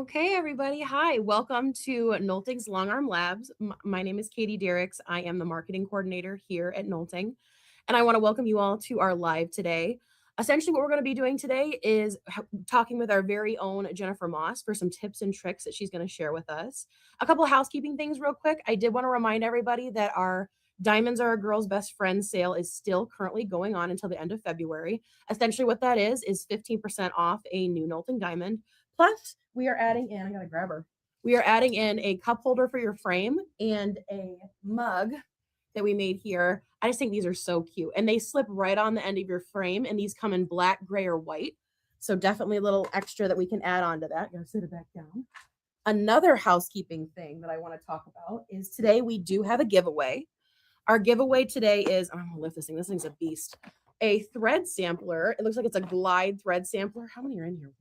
Okay, everybody. Hi, welcome to Nolting's Longarm Labs. My name is Katie Derricks. I am the marketing coordinator here at Nolting, and I want to welcome you all to our live today. Essentially, what we're going to be doing today is talking with our very own Jennifer Moss for some tips and tricks that she's going to share with us. A couple of housekeeping things, real quick. I did want to remind everybody that our Diamonds Are a Girl's Best Friend sale is still currently going on until the end of February. Essentially, what that is 15% off a new Nolting diamond. Plus, we are adding in, I gotta grab her. We are adding in a cup holder for your frame and a mug that we made here. I just think these are so cute. And they slip right on the end of your frame, and these come in black, gray, or white. So definitely a little extra that we can add on to that. Gotta sit it back down. Another housekeeping thing that I want to talk about is today we do have a giveaway. Our giveaway today is, I'm gonna lift this thing. This thing's a beast. A thread sampler. It looks like it's a Glide thread sampler. How many are in here?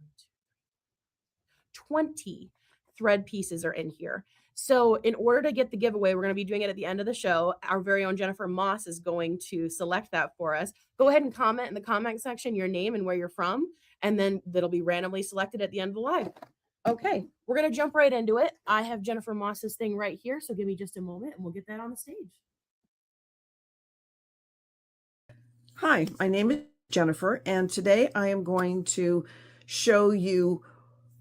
20 thread pieces are in here. So in order to get the giveaway, we're going to be doing it at the end of the show. Our very own Jennifer Moss is going to select that for us. Go ahead and comment in the comment section your name and where you're from, and then that'll be randomly selected at the end of the live. Okay, we're going to jump right into it. I have Jennifer Moss's thing right here, so give me just a moment and we'll get that on the stage. Hi, my name is Jennifer, and today I am going to show you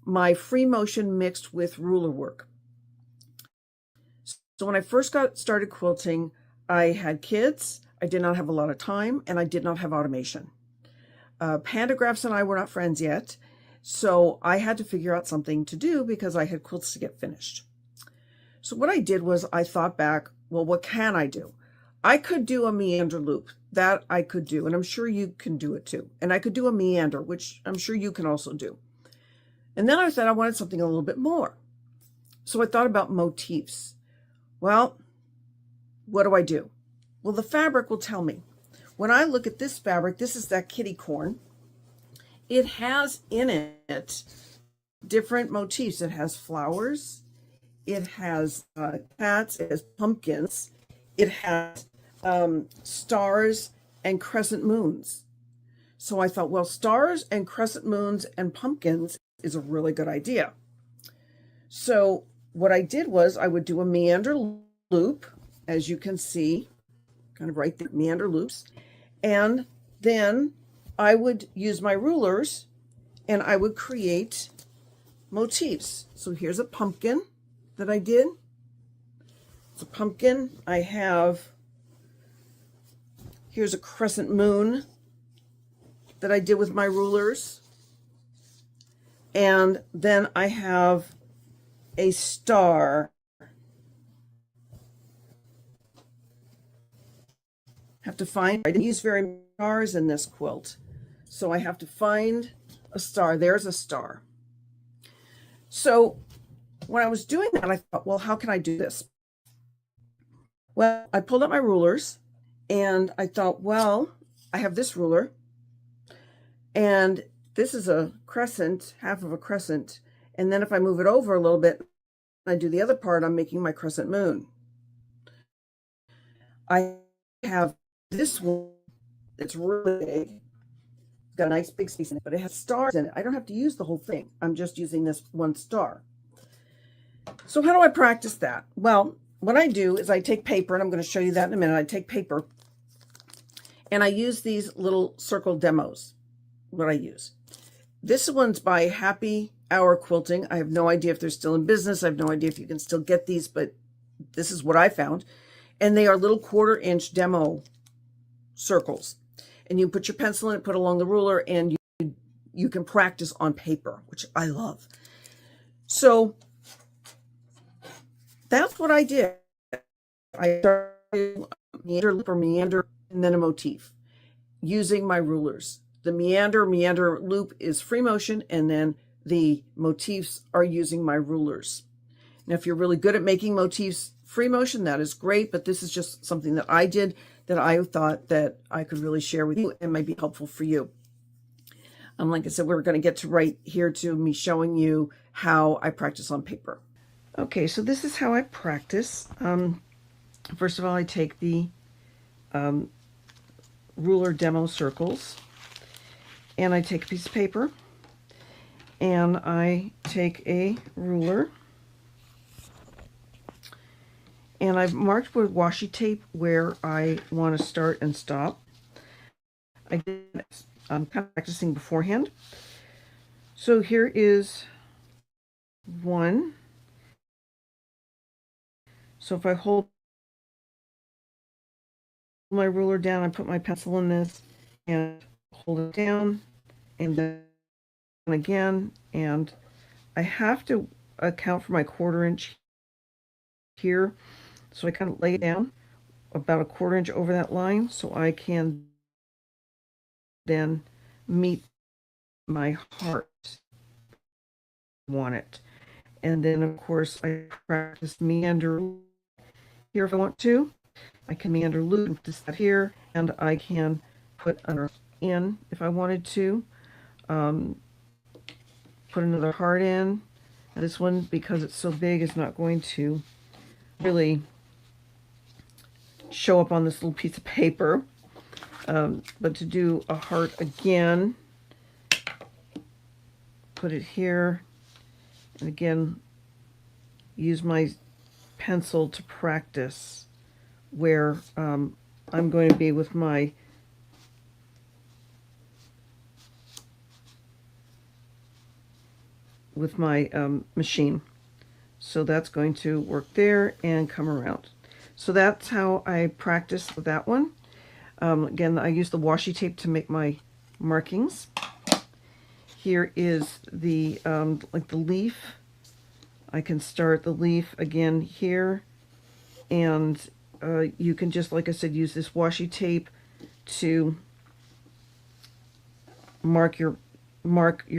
my free motion mixed with ruler work. So when I first got started quilting, I had kids, I did not have a lot of time, and I did not have automation. Pantographs and I were not friends yet, so I had to figure out something to do because I had quilts to get finished. So what I did was I thought back, well, what can I do? I could do a meander loop. That I could do, and I'm sure you can do it too. And I could do a meander, which I'm sure you can also do. And then I thought I wanted something a little bit more. So I thought about motifs. Well, what do I do? Well, the fabric will tell me. When I look at this fabric, this is that kitty corn. It has in it different motifs. It has flowers. It has cats. It has pumpkins. It has stars and crescent moons. So I thought, well, stars and crescent moons and pumpkins is a really good idea. So what I did was I would do a meander loop, as you can see, kind of right there, meander loops. And then I would use my rulers and I would create motifs. So here's a pumpkin that I did. It's a pumpkin. Here's a crescent moon that I did with my rulers. And then I have a star. I didn't use very many stars in this quilt, so I have to find a star. There's a star. So when I was doing that, I thought, well, how can I do this? Well, I pulled out my rulers and I thought, well, I have this ruler and this is a crescent, half of a crescent. And then if I move it over a little bit, I do the other part, I'm making my crescent moon. I have this one, it's really big. It's got a nice big space in it, but it has stars in it. I don't have to use the whole thing. I'm just using this one star. So how do I practice that? Well, what I do is I take paper, and I'm going to show you that in a minute. I take paper, and I use these little circle demos, what I use. This one's by Happy Hour Quilting. I have no idea if they're still in business. I have no idea if you can still get these, but this is what I found. And they are little 1/4-inch demo circles. And you put your pencil in it, put along the ruler, and you can practice on paper, which I love. So that's what I did. I started meander loop or meander and then a motif using my rulers. The meander loop is free motion, and then the motifs are using my rulers. Now, if you're really good at making motifs free motion, that is great, but this is just something that I did that I thought that I could really share with you and might be helpful for you. Like I said, we're going to get to right here to me showing you how I practice on paper. Okay, so this is how I practice. First of all, I take the ruler demo circles, and I take a piece of paper and I take a ruler, and I've marked with washi tape where I want to start and stop. I'm kind of practicing beforehand. So here is one. So if I hold my ruler down, I put my pencil in this and hold it down, and then again, and I have to account for my 1/4 inch here. So I kind of lay it down about a 1/4 inch over that line so I can then meet my heart. Want it. And then of course I practice meander here if I want to. I can meander loop this here, and I can put another in if I wanted to. Put another heart in. This one, because it's so big, is not going to really show up on this little piece of paper. But to do a heart again, put it here, and again, use my pencil to practice where I'm going to be with my machine. So that's going to work there and come around. So that's how I practice with that one. Again, I use the washi tape to make my markings. Here is the like the leaf. I can start the leaf again here, and you can just, like I said, use this washi tape to mark your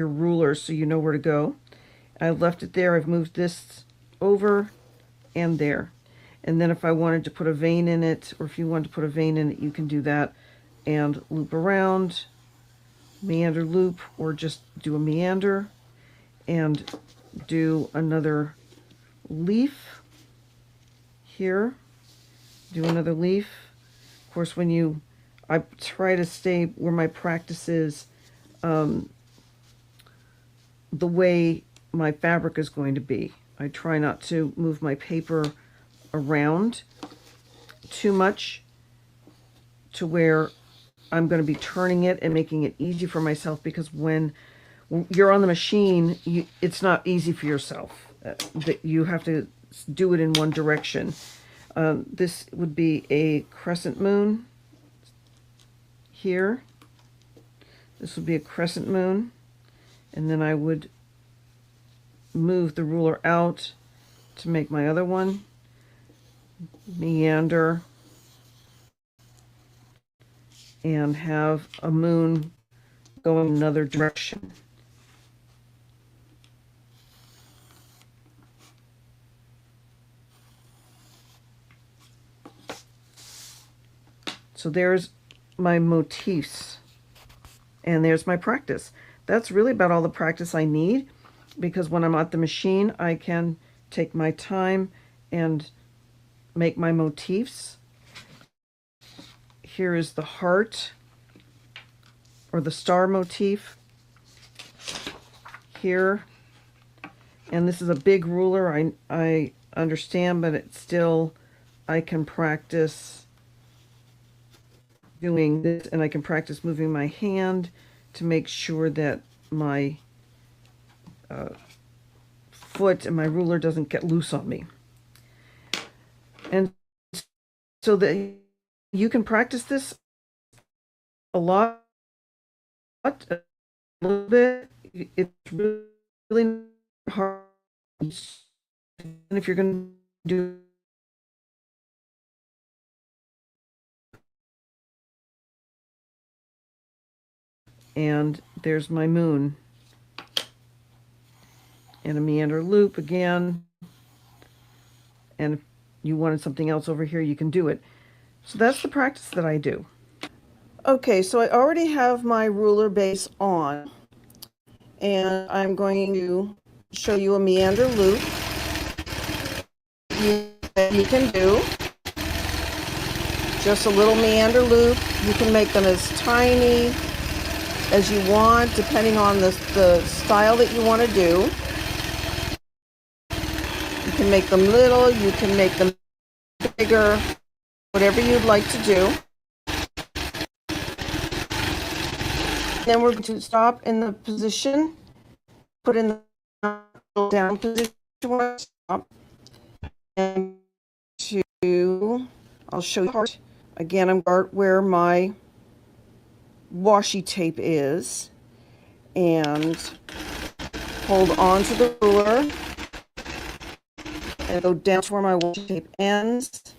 ruler so you know where to go. I left it there. I've moved this over and there. And then if I wanted to put a vein in it, or if you want to put a vein in it, you can do that and loop around, meander loop, or just do a meander and do another leaf here, do another leaf. Of course, I try to stay where my practice is, the way my fabric is going to be. I try not to move my paper around too much to where I'm going to be turning it and making it easy for myself, because when you're on the machine, it's not easy for yourself. That you have to do it in one direction. This would be a crescent moon here. This would be a crescent moon, and then I would move the ruler out to make my other one, meander, and have a moon going another direction. So there's my motifs, and there's my practice. That's really about all the practice I need, because when I'm at the machine, I can take my time and make my motifs. Here is the heart, or the star motif here. And this is a big ruler, I understand, but it's still, I can practice doing this, and I can practice moving my hand to make sure that my foot and my ruler doesn't get loose on me. And so that you can practice this a lot, a little bit. It's really hard. And if you're going to do and there's my moon, and a meander loop again, and if you wanted something else over here, you can do it. So that's the practice that I do. Okay, so I already have my ruler base on, and I'm going to show you a meander loop you can do. Just a little meander loop. You can make them as tiny as you want, depending on the style that you want to do. You can make them little, you can make them bigger, whatever you'd like to do. Then we're going to stop in the position, put in the down position, stop, and I'll show you again. I'm where my washi tape is, and hold on to the ruler and go down to where my washi tape ends.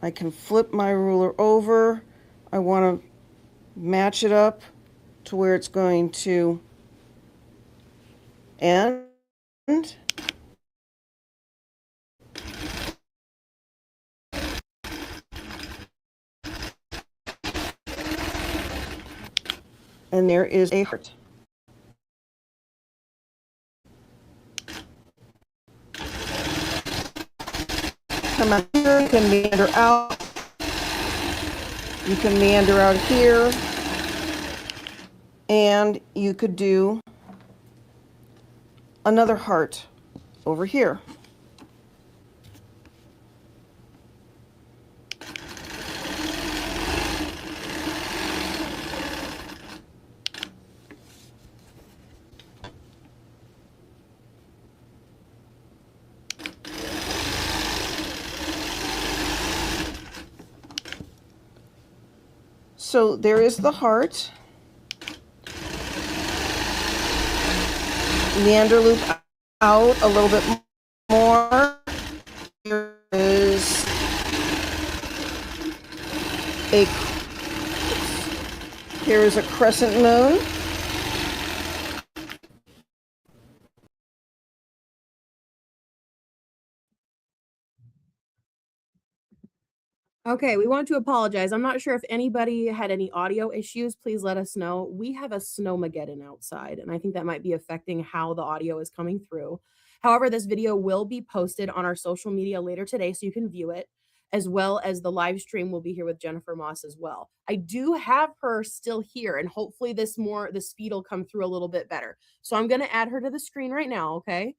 I can flip my ruler over. I want to match it up to where it's going to end. And there is a heart. Come out here, you can meander out. You can meander out here. And you could do another heart over here. So there is the heart. Meander loop out a little bit more. Here is a crescent moon. Okay, we want to apologize. I'm not sure if anybody had any audio issues. Please let us know. We have a snowmageddon outside, and I think that might be affecting how the audio is coming through. However, this video will be posted on our social media later today, so you can view it, as well as the live stream will be here with Jennifer Moss as well. I do have her still here, and hopefully the speed will come through a little bit better. So I'm going to add her to the screen right now, okay?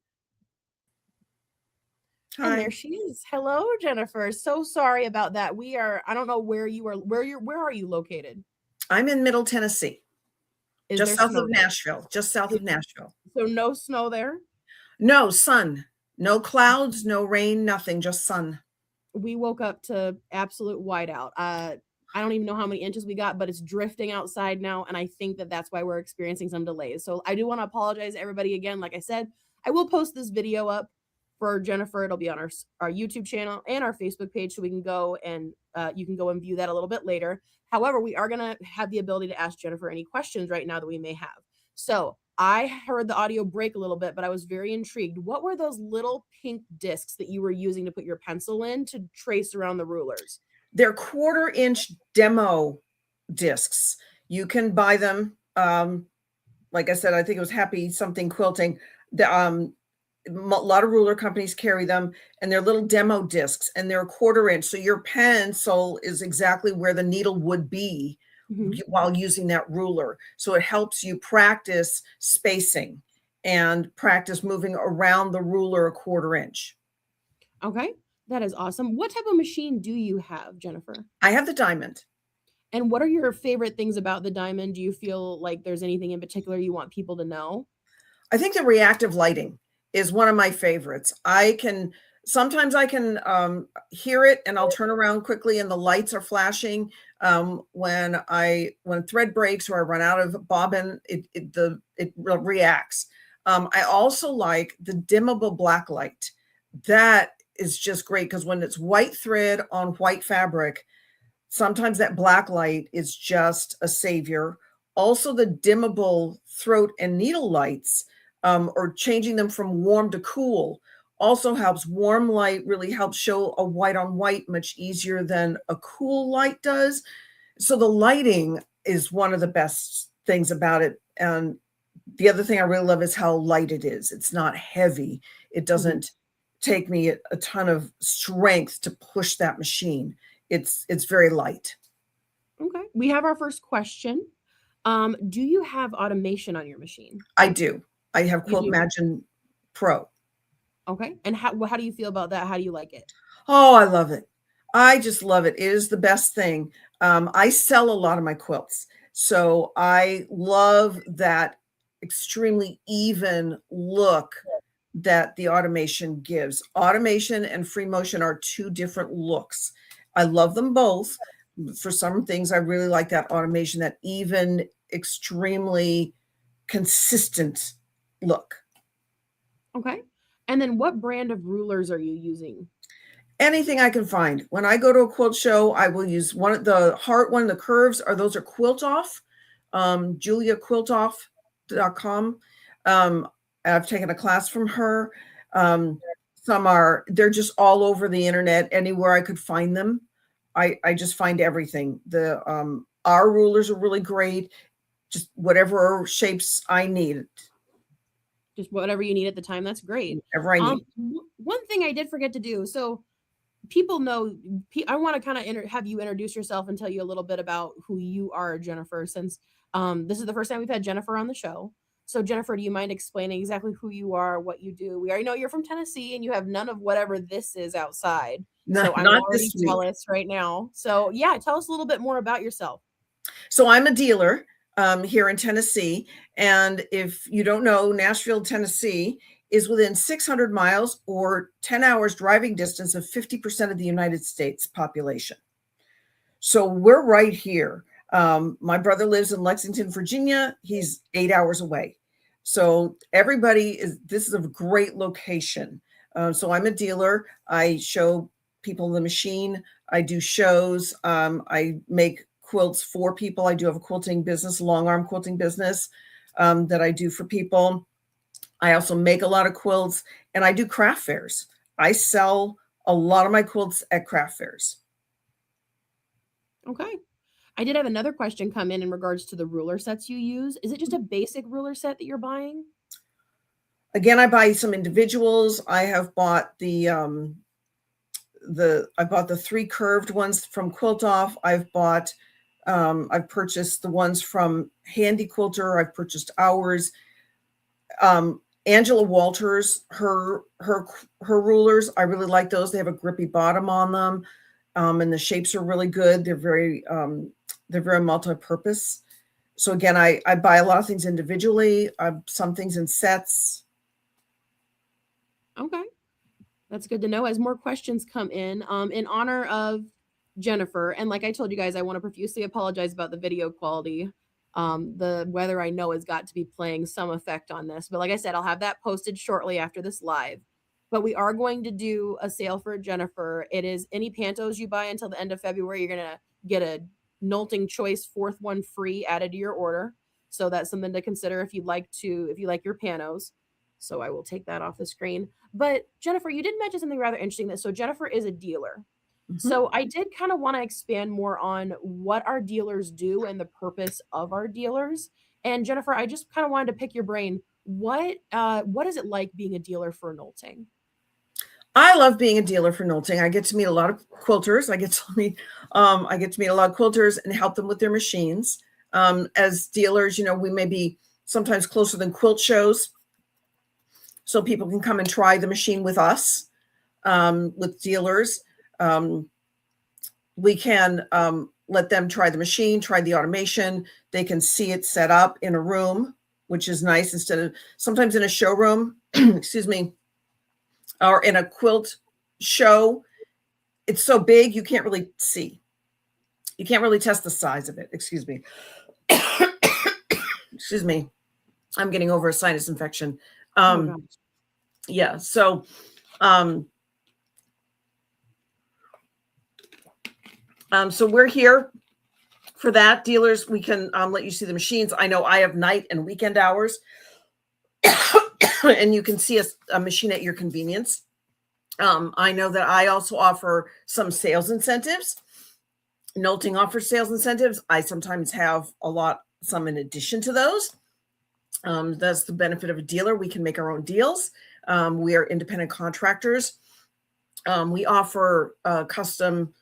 And there Hi. she is. Hello, Jennifer. So sorry about that. I don't know where you are, where are you located? I'm in Middle Tennessee, Is just there south snow of there? Nashville, just south of Nashville. So no snow there? No sun, no clouds, no rain, nothing, just sun. We woke up to absolute whiteout. I don't even know how many inches we got, but it's drifting outside now, and I think that that's why we're experiencing some delays. So I do want to apologize everybody again. Like I said, I will post this video up for Jennifer. It'll be on our YouTube channel and our Facebook page, so we can go and you can go and view that a little bit later. However, we are gonna have the ability to ask Jennifer any questions right now that we may have. So I heard the audio break a little bit, but I was very intrigued. What were those little pink discs that you were using to put your pencil in to trace around the rulers? They're 1/4 inch demo discs. You can buy them. Like I said, I think it was Happy Something Quilting. A lot of ruler companies carry them, and they're little demo discs, and they're 1/4 inch. So your pencil is exactly where the needle would be Mhm. while using that ruler. So it helps you practice spacing and practice moving around the ruler 1/4 inch. Okay, that is awesome. What type of machine do you have, Jennifer? I have the diamond. And what are your favorite things about the diamond? Do you feel like there's anything in particular you want people to know? I think the reactive lighting is one of my favorites. Sometimes I can hear it, and I'll turn around quickly and the lights are flashing. When thread breaks or I run out of bobbin, it reacts. I also like the dimmable black light. That is just great because when it's white thread on white fabric, sometimes that black light is just a savior. Also, the dimmable throat and needle lights, or changing them from warm to cool, also helps. Warm light really helps show a white on white much easier than a cool light does. So the lighting is one of the best things about it. And the other thing I really love is how light it is. It's not heavy. It Mhm. doesn't take me a ton of strength to push that machine. It's very light. Okay. We have our first question. Do you have automation on your machine? I do. I have You Quilt do? Imagine Pro. Okay. And how do you feel about that? How do you like it? Oh, I love it. I just love it. It is the best thing. I sell a lot of my quilts, so I love that extremely even look that the automation gives. Automation and free motion are two different looks. I love them both. For some things, I really like that automation, that even, extremely consistent look. Okay. And then what brand of rulers are you using? Anything I can find. When I go to a quilt show, I will use one of the heart one, the curves are those are Quilt Off, juliaquiltoff.com. Um, I've taken a class from her. Um, some are they're just all over the internet, anywhere I could find them. I just find everything. The our rulers are really great, just whatever shapes I need, Just whatever you need at the time. That's great. whatever I need. One thing I did forget to do. So people know I want to kind of have you introduce yourself and tell you a little bit about who you are, Jennifer, since this is the first time we've had Jennifer on the show. So Jennifer, do you mind explaining exactly who you are, what you do? We already know you're from Tennessee and you have none of whatever this is outside. So I'm Not already this week. jealous right now. So yeah, tell us a little bit more about yourself. So I'm a dealer here in Tennessee. And if you don't know, Nashville, Tennessee is within 600 miles or 10 hours driving distance of 50% of the United States population. So we're right here. My brother lives in Lexington, Virginia. He's 8 hours away. So this is a great location. So I'm a dealer. I show people the machine. I do shows. I make quilts for people. I do have a quilting business, long arm quilting business that I do for people. I also make a lot of quilts and I do craft fairs. I sell a lot of my quilts at craft fairs. Okay. I did have another question come in regards to the ruler sets you use. Is it just a basic ruler set that you're buying? Again, I buy some individuals. I have bought I bought the 3 curved ones from Quilt Off. I've purchased the ones from Handy Quilter. I've purchased ours. Angela Walters, her rulers, I really like those. They have a grippy bottom on them, and the shapes are really good. They're very multi-purpose. So again, I buy a lot of things individually, some things in sets. Okay. That's good to know. As more questions come in honor of Jennifer, and like I told you guys, I want to profusely apologize about the video quality. The weather I know has got to be playing some effect on this, but like I said, I'll have that posted shortly after this live. But we are going to do a sale for Jennifer. It is any pantos you buy until the end of February, you're gonna get a Nolting Choice fourth one free added to your order. So that's something to consider if you like your panos. So I will take that off the screen. But Jennifer, you did mention something rather interesting that so Jennifer is a dealer. Mhm. So I did kind of want to expand more on what our dealers do and the purpose of our dealers. And Jennifer, I just kind of wanted to pick your brain. What is it like being a dealer for Nolting? I love being a dealer for Nolting. I get to meet a lot of quilters. I get to meet a lot of quilters and help them with their machines. As dealers, we may be sometimes closer than quilt shows, so people can come and try the machine with us. With dealers, we can let them try the machine, try the automation. They can see it set up in a room, which is nice, instead of sometimes in a showroom, excuse me, or in a quilt show. It's so big, you can't really see. You can't really test the size of it. Excuse me. Excuse me. I'm getting over a sinus infection. Oh gosh. Yeah. So we're here for that. Dealers, we can let you see the machines. I know I have night and weekend hours, and you can see a machine at your convenience. I know that I also offer some sales incentives. Nolting offers sales incentives. I sometimes have some in addition to those. That's the benefit of a dealer. We can make our own deals. We are independent contractors. We offer custom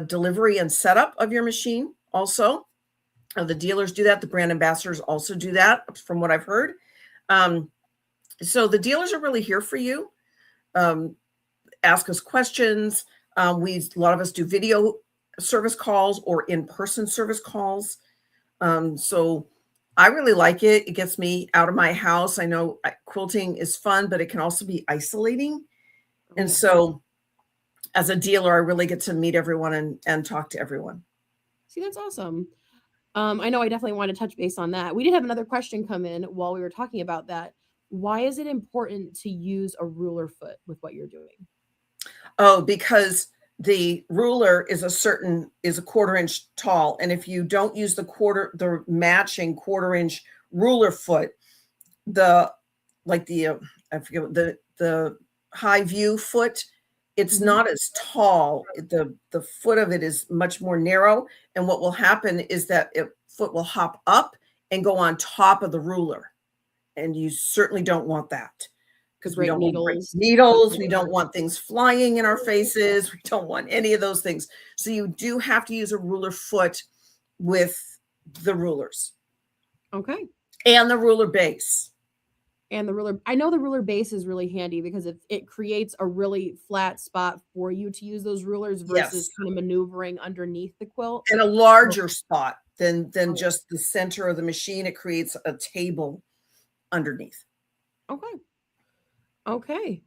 delivery and setup of your machine also. The dealers do that. The brand ambassadors also do that, from what I've heard. So the dealers are really here for you. Ask us questions. A lot of us do video service calls or in-person service calls. So I really like it. It gets me out of my house. I know quilting is fun, but it can also be isolating. Oh, And yeah. so as a dealer, I really get to meet everyone and talk to everyone. See, that's awesome. I know I definitely want to touch base on that. We did have another question come in while we were talking about that. Why is it important to use a ruler foot with what you're doing? Oh, because the ruler is a quarter inch tall. And if you don't use the matching quarter inch ruler foot, I forget the high view foot, it's Mhm. not as tall. The foot of it is much more narrow. And what will happen is that foot will hop up and go on top of the ruler. And you certainly don't want that, because we Break don't want to break needles, stuff needles. like We that. don't want things flying in our faces. We don't want any of those things. So you do have to use a ruler foot with the rulers Okay. and the ruler base. And I know the ruler base is really handy because it creates a really flat spot for you to use those rulers versus Yes. kind of maneuvering underneath the quilt. And a So, larger spot than oh, yeah. just the center of the machine. It creates a table underneath. Okay. Okay.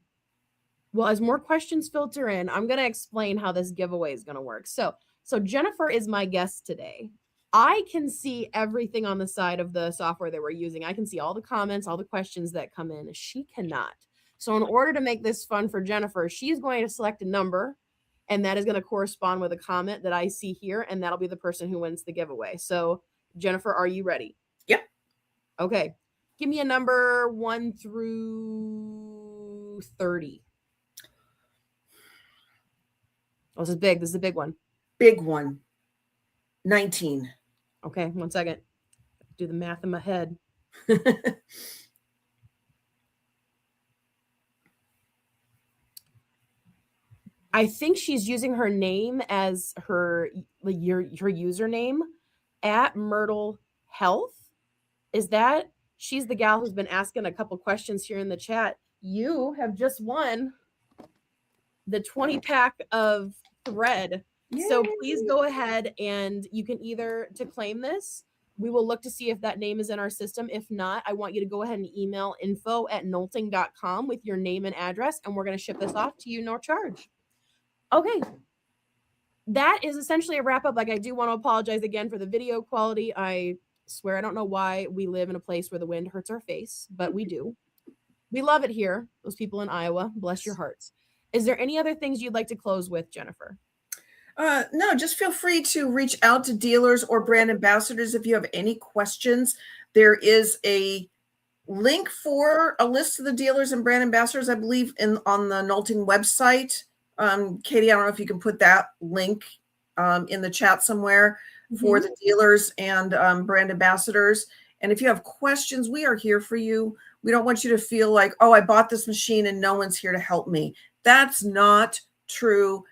Well, as more questions filter in, I'm going to explain how this giveaway is going to work. So Jennifer is my guest today. I can see everything on the side of the software that we're using. I can see all the comments, all the questions that come in. She cannot. So in order to make this fun for Jennifer, she's going to select a number, and that is going to correspond with a comment that I see here, and that'll be the person who wins the giveaway. So Jennifer, are you ready? Yep. Okay. Give me a number 1 through 30. Oh, this is big. This is a big one. Big one. 19. Okay, 1 second. Do the math in my head. I think she's using her name as her username at Myrtle Health. Is that she's the gal who's been asking a couple questions here in the chat? You have just won the 20 pack of thread. So please go ahead and you can either to claim this, we will look to see if that name is in our system. If not, I want you to go ahead and email info@nolting.com with your name and address, and we're going to ship this off to you, no charge. Okay. That is essentially a wrap up. Like, I do want to apologize again for the video quality. I swear I don't know why we live in a place where the wind hurts our face, but we do. We love it here. Those people in Iowa, bless your hearts. Is there any other things you'd like to close with, Jennifer? No, just feel free to reach out to dealers or brand ambassadors if you have any questions. There is a link for a list of the dealers and brand ambassadors, I believe, on the Nolting website. Katie, I don't know if you can put that link in the chat somewhere for the dealers and brand ambassadors. And if you have questions, we are here for you. We don't want you to feel like, oh, I bought this machine and no one's here to help me. That's not true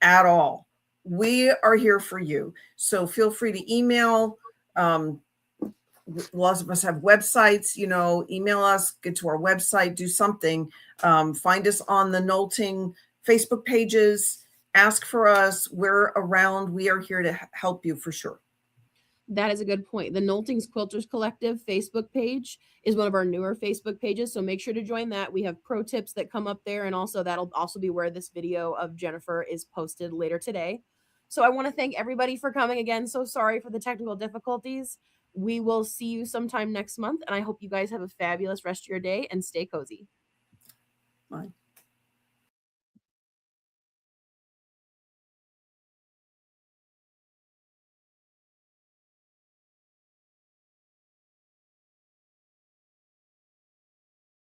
at all. We are here for you. So feel free to email. Lots of us have websites, email us, get to our website, do something. Find us on the Nolting Facebook pages, ask for us. We're around. We are here to help you for sure. That is a good point. The Nolting's Quilters Collective Facebook page is one of our newer Facebook pages, so make sure to join that. We have pro tips that come up there, and also that'll also be where this video of Jennifer is posted later today. So I want to thank everybody for coming again. So sorry for the technical difficulties. We will see you sometime next month, and I hope you guys have a fabulous rest of your day and stay cozy. Bye.